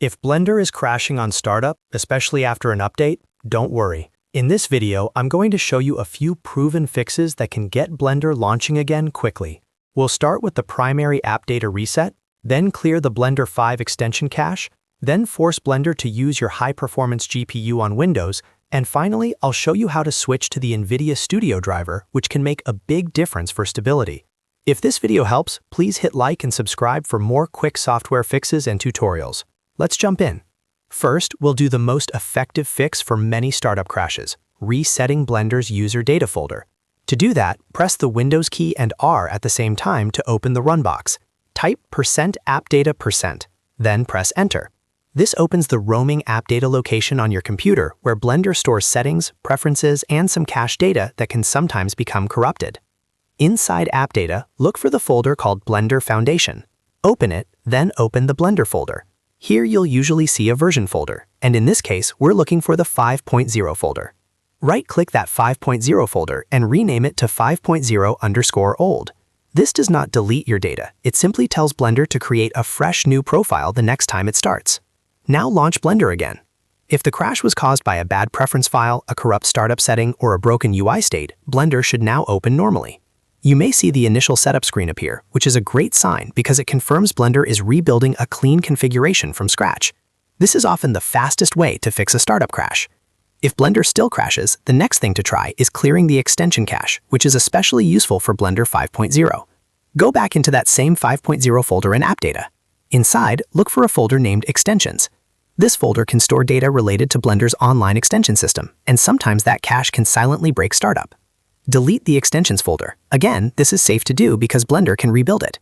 If Blender is crashing on startup, especially after an update, don't worry. In this video, I'm going to show you a few proven fixes that can get Blender launching again quickly. We'll start with the primary AppData reset, then clear the Blender 5 extension cache, then force Blender to use your high-performance GPU on Windows, and finally, I'll show you how to switch to the NVIDIA Studio Driver, which can make a big difference for stability. If this video helps, please hit like and subscribe for more quick software fixes and tutorials. Let's jump in. First, we'll do the most effective fix for many startup crashes, resetting Blender's user data folder. To do that, press the Windows key and R at the same time to open the run box. Type %appdata%, then press Enter. This opens the roaming AppData location on your computer where Blender stores settings, preferences, and some cache data that can sometimes become corrupted. Inside AppData, look for the folder called Blender Foundation. Open it, then open the Blender folder. Here you'll usually see a version folder, and in this case, we're looking for the 5.0 folder. Right-click that 5.0 folder and rename it to 5.0_old. This does not delete your data, it simply tells Blender to create a fresh new profile the next time it starts. Now launch Blender again. If the crash was caused by a bad preference file, a corrupt startup setting, or a broken UI state, Blender should now open normally. You may see the initial setup screen appear, which is a great sign because it confirms Blender is rebuilding a clean configuration from scratch. This is often the fastest way to fix a startup crash. If Blender still crashes, the next thing to try is clearing the extension cache, which is especially useful for Blender 5.0. Go back into that same 5.0 folder in AppData. Inside, look for a folder named Extensions. This folder can store data related to Blender's online extension system, and sometimes that cache can silently break startup. Delete the extensions folder. Again, this is safe to do because Blender can rebuild it.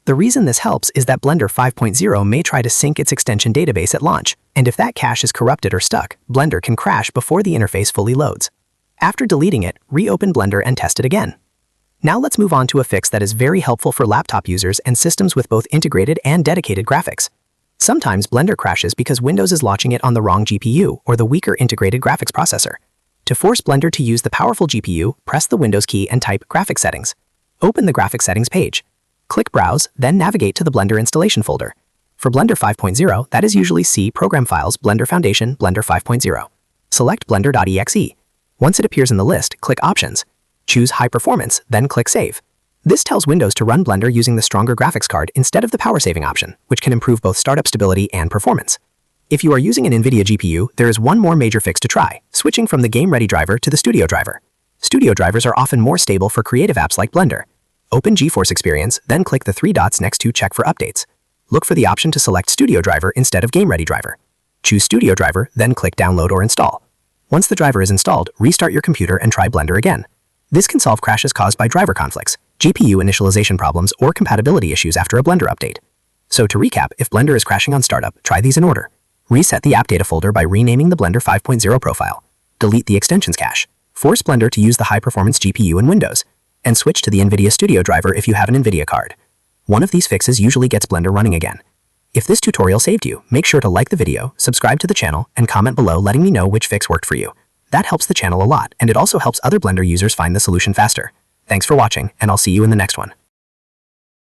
The reason this helps is that Blender 5.0 may try to sync its extension database at launch, and if that cache is corrupted or stuck, Blender can crash before the interface fully loads. After deleting it, reopen Blender and test it again. Now let's move on to a fix that is very helpful for laptop users and systems with both integrated and dedicated graphics. Sometimes Blender crashes because Windows is launching it on the wrong GPU or the weaker integrated graphics processor. To force Blender to use the powerful GPU, press the Windows key and type Graphics Settings. Open the Graphics Settings page. Click Browse, then navigate to the Blender installation folder. For Blender 5.0, that is usually C Program Files, Blender Foundation, Blender 5.0. Select blender.exe. Once it appears in the list, click Options. Choose High Performance, then click Save. This tells Windows to run Blender using the stronger graphics card instead of the power saving option, which can improve both startup stability and performance. If you are using an NVIDIA GPU, there is one more major fix to try, switching from the Game Ready driver to the Studio driver. Studio drivers are often more stable for creative apps like Blender. Open GeForce Experience, then click the three dots next to Check for Updates. Look for the option to select Studio driver instead of Game Ready driver. Choose Studio driver, then click Download or Install. Once the driver is installed, restart your computer and try Blender again. This can solve crashes caused by driver conflicts, GPU initialization problems, or compatibility issues after a Blender update. So to recap, if Blender is crashing on startup, try these in order. Reset the AppData folder by renaming the Blender 5.0 profile. Delete the extensions cache. Force Blender to use the high-performance GPU in Windows. And switch to the NVIDIA Studio driver if you have an NVIDIA card. One of these fixes usually gets Blender running again. If this tutorial saved you, make sure to like the video, subscribe to the channel, and comment below letting me know which fix worked for you. That helps the channel a lot, and it also helps other Blender users find the solution faster. Thanks for watching, and I'll see you in the next one.